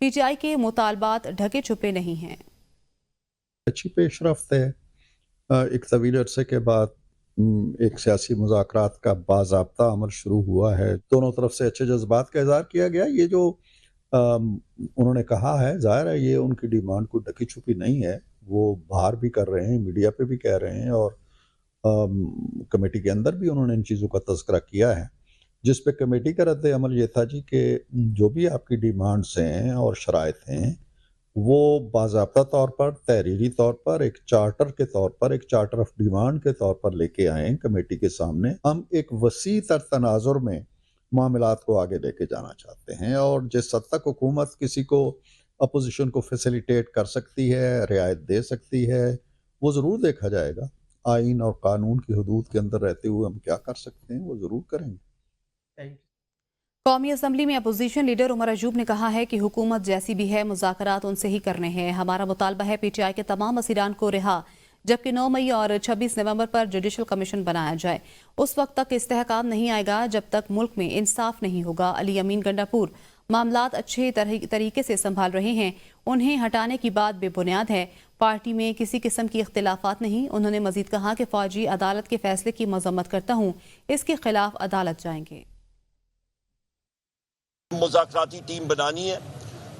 P T I کے مطالبات ڈھکے چھپے نہیں ہیں۔ اچھی پیش رفت ہے۔ ایک طویل عرصے کے بعد ایک سیاسی مذاکرات کا باضابطہ عمل شروع ہوا ہے، دونوں طرف سے اچھے جذبات کا اظہار کیا گیا۔ یہ جو انہوں نے کہا ہے، ظاہر ہے یہ ان کی ڈیمانڈ کوئی ڈھکی چھپی نہیں ہے، وہ باہر بھی کر رہے ہیں، میڈیا پہ بھی کہہ رہے ہیں، اور کمیٹی کے اندر بھی انہوں نے ان چیزوں کا تذکرہ کیا ہے، جس پہ کمیٹی کا رد عمل یہ تھا جی کہ جو بھی آپ کی ڈیمانڈز ہیں اور شرائط ہیں وہ باضابطہ طور پر، تحریری طور پر، ایک چارٹر کے طور پر، ایک چارٹر آف ڈیمانڈ کے طور پر لے کے آئیں کمیٹی کے سامنے۔ ہم ایک وسیع تر تناظر میں معاملات کو آگے لے کے جانا چاہتے ہیں، اور جس حد تک حکومت کسی کو اپوزیشن کو فیسیلیٹیٹ کر سکتی ہے، رعایت دے سکتی ہے، وہ ضرور دیکھا جائے گا۔ آئین اور قانون کی حدود کے اندر رہتے ہوئے ہم کیا کر سکتے ہیں وہ ضرور کریں گے۔ قومی اسمبلی میں اپوزیشن لیڈر عمر ایوب نے کہا ہے کہ حکومت جیسی بھی ہے مذاکرات ان سے ہی کرنے ہیں۔ ہمارا مطالبہ ہے پی ٹی آئی کے تمام اسیران کو رہا، جبکہ 9 مئی اور 26 نومبر پر جوڈیشل کمیشن بنایا جائے۔ اس وقت تک استحکام نہیں آئے گا جب تک ملک میں انصاف نہیں ہوگا۔ علی امین گنڈاپور معاملات اچھے طریقے سے سنبھال رہے ہیں، انہیں ہٹانے کی بات بے بنیاد ہے۔ پارٹی میں کسی قسم کی اختلافات نہیں۔ انہوں نے مزید کہا کہ فوجی عدالت کے فیصلے کی مذمت کرتا ہوں، اس کے خلاف عدالت جائیں گے۔ مذاکراتی ٹیم بنانی ہے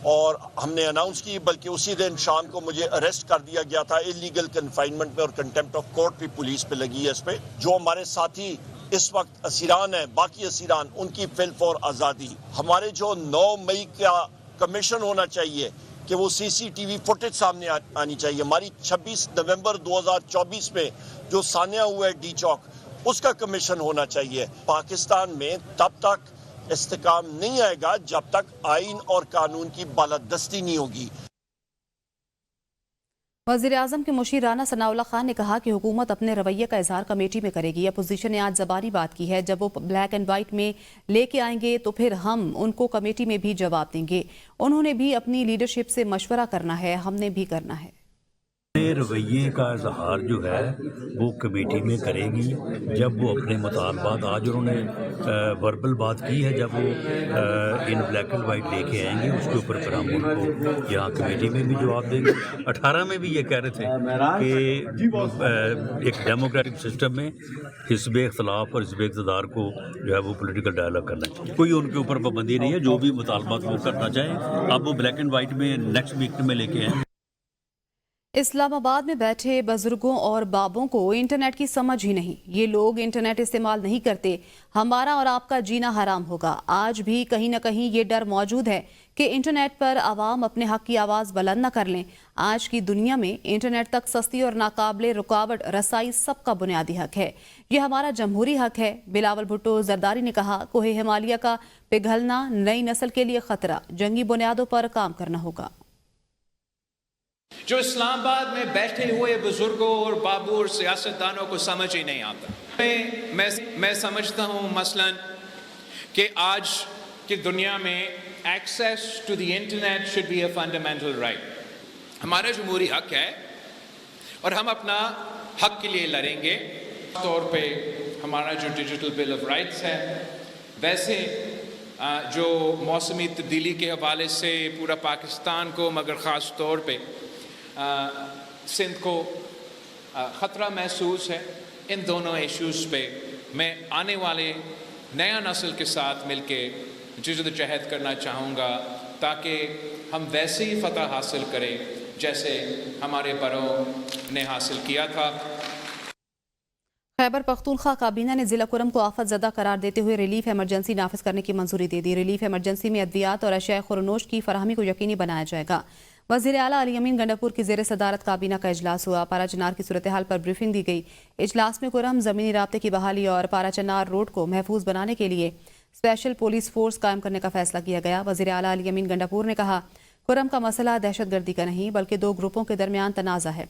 اور ہم نے اناؤنس کی، بلکہ اسی دن شام کو مجھے اریسٹ کر دیا گیا تھا انلیگل کنفائنمنٹ میں، اور کنٹمپٹ آف کورٹ بھی پولیس پہ لگی ہے۔ اس پہ جو ہمارے ساتھی اس وقت اسیران ہیں، باقی اسیران، ان کی فی الفور آزادی۔ ہمارے جو 9 مئی کا کمیشن ہونا چاہیے کہ وہ سی سی ٹی وی فوٹیج سامنے آنی چاہیے۔ ہماری 26 نومبر 2024 میں جو سانحہ ہوا ہے ڈی چوک، اس کا کمیشن ہونا چاہیے۔ پاکستان میں تب تک استحکام نہیں آئے گا جب تک آئین اور قانون کی بالادستی نہیں ہوگی۔ وزیر اعظم کے مشیر رانا ثناء اللہ خان نے کہا کہ حکومت اپنے رویے کا اظہار کمیٹی میں کرے گی۔ اپوزیشن نے آج زبانی بات کی ہے، جب وہ بلیک اینڈ وائٹ میں لے کے آئیں گے تو پھر ہم ان کو کمیٹی میں بھی جواب دیں گے۔ انہوں نے بھی اپنی لیڈرشپ سے مشورہ کرنا ہے، ہم نے بھی کرنا ہے۔ رویے کا اظہار جو ہے وہ کمیٹی میں کرے گی جب وہ اپنے مطالبات، آج انہوں نے وربل بات کی ہے، جب وہ ان بلیک اینڈ وائٹ لے کے آئیں گے اس کے اوپر پھر ہم ان کو یہاں کمیٹی میں بھی جواب دیں گے۔ 18 میں بھی یہ کہہ رہے تھے کہ ایک ڈیموکریٹک سسٹم میں حزب اختلاف اور حزب اقتدار کو جو ہے وہ پولیٹیکل ڈائلاگ کرنا چاہیے، کوئی ان کے اوپر پابندی نہیں ہے، جو بھی مطالبات وہ کرنا چاہیں اب وہ بلیک اینڈ وائٹ میں نیکسٹ ویک میں لے کے آئیں۔ اسلام آباد میں بیٹھے بزرگوں اور بابوں کو انٹرنیٹ کی سمجھ ہی نہیں۔ یہ لوگ انٹرنیٹ استعمال نہیں کرتے، ہمارا اور آپ کا جینا حرام ہوگا۔ آج بھی کہیں نہ کہیں یہ ڈر موجود ہے کہ انٹرنیٹ پر عوام اپنے حق کی آواز بلند نہ کر لیں۔ آج کی دنیا میں انٹرنیٹ تک سستی اور ناقابل رکاوٹ رسائی سب کا بنیادی حق ہے، یہ ہمارا جمہوری حق ہے۔ بلاول بھٹو زرداری نے کہا، کوہ ہمالیہ کا پگھلنا نئی نسل کے لیے خطرہ، جنگی بنیادوں پر کام کرنا ہوگا۔ جو اسلام آباد میں بیٹھے ہوئے بزرگوں اور بابوں اور سیاستدانوں کو سمجھ ہی نہیں آتا۔ میں سمجھتا ہوں مثلاً کہ آج کی دنیا میں access to the internet should be a fundamental right, ہمارا جمہوری حق ہے اور ہم اپنا حق کے لیے لڑیں گے۔ طور پہ ہمارا جو ڈیجیٹل بل آف رائٹس ہے، ویسے جو موسمی تبدیلی کے حوالے سے پورا پاکستان کو، مگر خاص طور پہ سندھ کو خطرہ محسوس ہے، ان دونوں ایشوز پہ میں آنے والے نیا نسل کے ساتھ مل کے جدوجہد کرنا چاہوں گا تاکہ ہم ویسے ہی فتح حاصل کریں جیسے ہمارے بڑوں نے حاصل کیا تھا۔ خیبر پختونخوا کابینہ نے ضلع کرم کو آفت زدہ قرار دیتے ہوئے ریلیف ایمرجنسی نافذ کرنے کی منظوری دے دی۔ ریلیف ایمرجنسی میں ادویات اور اشیاء خورنوش کی فراہمی کو یقینی بنایا جائے گا۔ وزیر اعلیٰ علی امین گنڈاپور کی زیر صدارت کابینہ کا اجلاس ہوا، پارا چنار کی صورتحال پر بریفنگ دی گئی۔ اجلاس میں کرم زمینی رابطے کی بحالی اور پارا چنار روڈ کو محفوظ بنانے کے لیے اسپیشل پولیس فورس قائم کرنے کا فیصلہ کیا گیا۔ وزیر اعلیٰ علی امین گنڈاپور نے کہا، کرم کا مسئلہ دہشت گردی کا نہیں بلکہ دو گروپوں کے درمیان تنازع ہے۔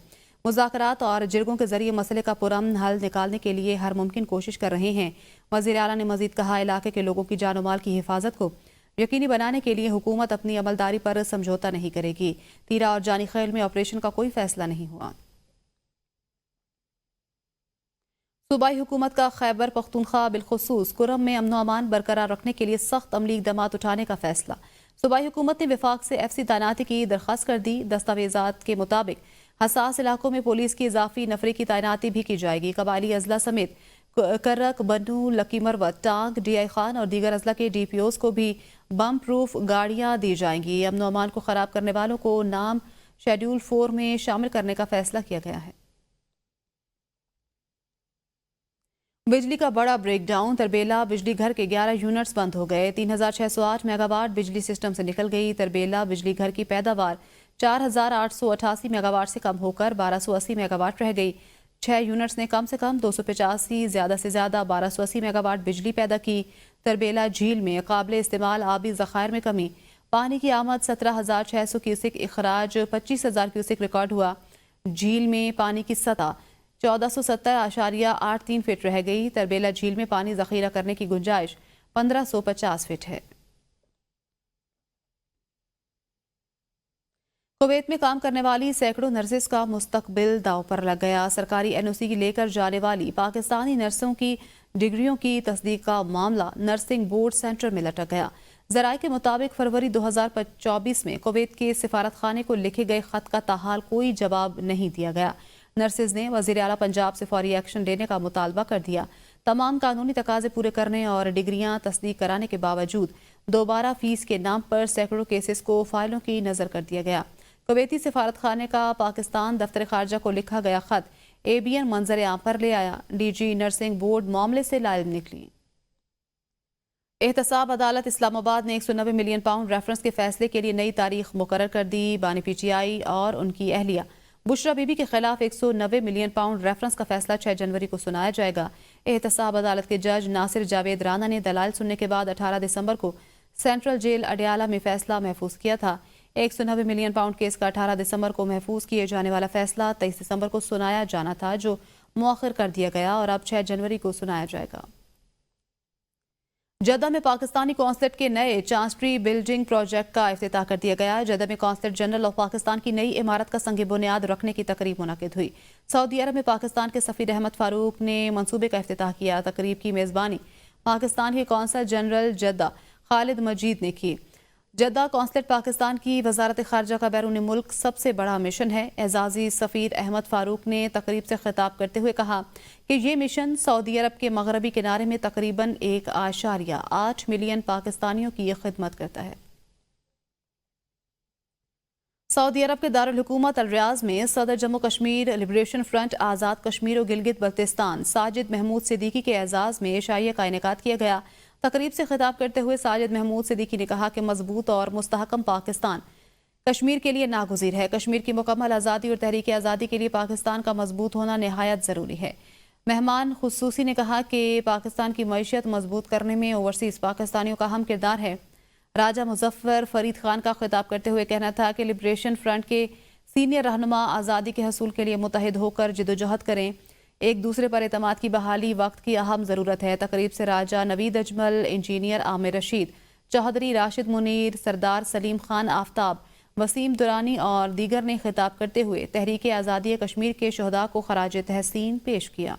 مذاکرات اور جرگوں کے ذریعے مسئلے کا پرامن حل نکالنے کے لیے ہر ممکن کوشش کر رہے ہیں۔ وزیر اعلیٰ نے مزید کہا، علاقے کے لوگوں کی جان و مال کی حفاظت کو یقینی بنانے کے لیے حکومت اپنی عملداری پر سمجھوتا نہیں کرے گی۔ تیرا اور جانی خیل میں آپریشن کا کوئی فیصلہ نہیں ہوا۔ صوبائی حکومت کا خیبر پختونخوا بالخصوص کرم میں امن و امان برقرار رکھنے کے لیے سخت عملی اقدامات اٹھانے کا فیصلہ۔ صوبائی حکومت نے وفاق سے FC تعیناتی کی درخواست کر دی۔ دستاویزات کے مطابق حساس علاقوں میں پولیس کی اضافی نفری کی تعیناتی بھی کی جائے گی۔ قبائلی اضلاع سمیت کرک، بنو، لکی مروت، ٹانگ، DI خان اور دیگر اضلاع کے DPOs کو بھی بم پروف گاڑیاں دی جائیں گی۔ امن و امان کو خراب کرنے والوں کو نام شیڈول 4 میں شامل کرنے کا فیصلہ کیا گیا ہے۔ بجلی کا بڑا بریک ڈاؤن، تربیلا بجلی گھر کے 11 یونٹس بند ہو گئے۔ 3608 میگا واٹ بجلی سسٹم سے نکل گئی۔ تربیلا بجلی گھر کی پیداوار 4888 میگا واٹ سے کم ہو کر 1280 میگا واٹ رہ گئی۔ 6 یونٹس نے کم سے کم 285، زیادہ سے زیادہ 1280 میگا واٹ بجلی پیدا کی۔ تربیلا جھیل میں قابل استعمال آبی ذخائر میں کمی، پانی کی آمد 17600 کیوسک، اخراج 25000 کیوسک ریکارڈ ہوا۔ جھیل میں پانی کی سطح 1470.83 فٹ رہ گئی۔ تربیلا جھیل میں پانی ذخیرہ کرنے کی گنجائش 1550 فٹ ہے۔ کویت میں کام کرنے والی سینکڑوں نرسز کا مستقبل داؤ پر لگ گیا۔ سرکاری NOC لے کر جانے والی پاکستانی نرسوں کی ڈگریوں کی تصدیق کا معاملہ نرسنگ بورڈ سینٹر میں لٹک گیا۔ ذرائع کے مطابق فروری 2024 میں کویت کے سفارت خانے کو لکھے گئے خط کا تاحال کوئی جواب نہیں دیا گیا۔ نرسز نے وزیر اعلیٰ پنجاب سے فوری ایکشن لینے کا مطالبہ کر دیا۔ تمام قانونی تقاضے پورے کرنے اور ڈگریاں تصدیق کرانے کے باوجود دوبارہ فیس کے نام پر سینکڑوں کیسز کو فائلوں کی نظر کر دیا گیا۔ کویتی سفارت خانے کا پاکستان دفتر خارجہ کو لکھا گیا خط ABN منظر عام پر لے آیا۔ DG نرسنگ بورڈ معاملے سے لائل نکلی۔ احتساب عدالت اسلام آباد نے 190 ملین پاؤنڈ ریفرنس کے فیصلے کے لیے نئی تاریخ مقرر کر دی۔ بانی PTI اور ان کی اہلیہ بشرا بی بی کے خلاف 190 ملین پاؤنڈ ریفرنس کا فیصلہ 6 جنوری کو سنایا جائے گا۔ احتساب عدالت کے جج ناصر جاوید رانا نے دلائل سننے کے بعد 18 دسمبر کو سینٹرل جیل اڈیالہ میں فیصلہ محفوظ کیا تھا۔ 190 ملین پاؤنڈ کیس کا 18 دسمبر کو محفوظ کیے جانے والا فیصلہ 23 دسمبر کو سنایا جانا تھا، جو مؤخر کر دیا گیا اور اب 6 جنوری کو سنایا جائے گا۔ جدہ میں پاکستانی قونصلیٹ کے نئے چانسٹری بلڈنگ پروجیکٹ کا افتتاح کر دیا گیا۔ جدہ میں قونصلیٹ جنرل آف پاکستان کی نئی عمارت کا سنگ بنیاد رکھنے کی تقریب منعقد ہوئی۔ سعودی عرب میں پاکستان کے سفیر احمد فاروق نے منصوبے کا افتتاح کیا۔ تقریب کی میزبانی پاکستان کے قونصل جنرل جدہ خالد مجید نے کی۔ جدہ قونصلیٹ پاکستان کی وزارت خارجہ کا بیرون ملک سب سے بڑا مشن ہے۔ اعزازی سفیر احمد فاروق نے تقریب سے خطاب کرتے ہوئے کہا کہ یہ مشن سعودی عرب کے مغربی کنارے میں تقریباً 1.8 ملین پاکستانیوں کی خدمت کرتا ہے۔ سعودی عرب کے دارالحکومت الریاض میں صدر جموں کشمیر لبریشن فرنٹ آزاد کشمیر و گلگت بلتستان ساجد محمود صدیقی کے اعزاز میں عشائیہ کا انعقاد کیا گیا۔ تقریب سے خطاب کرتے ہوئے ساجد محمود صدیقی نے کہا کہ مضبوط اور مستحکم پاکستان کشمیر کے لیے ناگزیر ہے۔ کشمیر کی مکمل آزادی اور تحریک آزادی کے لیے پاکستان کا مضبوط ہونا نہایت ضروری ہے۔ مہمان خصوصی نے کہا کہ پاکستان کی معیشت مضبوط کرنے میں اوورسیز پاکستانیوں کا اہم کردار ہے۔ راجہ مظفر فرید خان کا خطاب کرتے ہوئے کہنا تھا کہ لبریشن فرنٹ کے سینئر رہنما آزادی کے حصول کے لیے متحد ہو کر جدوجہد کریں۔ ایک دوسرے پر اعتماد کی بحالی وقت کی اہم ضرورت ہے۔ تقریب سے راجہ نوید اجمل، انجینئر عامر رشید، چودھری راشد منیر، سردار سلیم خان آفتاب، وسیم درانی اور دیگر نے خطاب کرتے ہوئے تحریک آزادی کشمیر کے شہداء کو خراج تحسین پیش کیا۔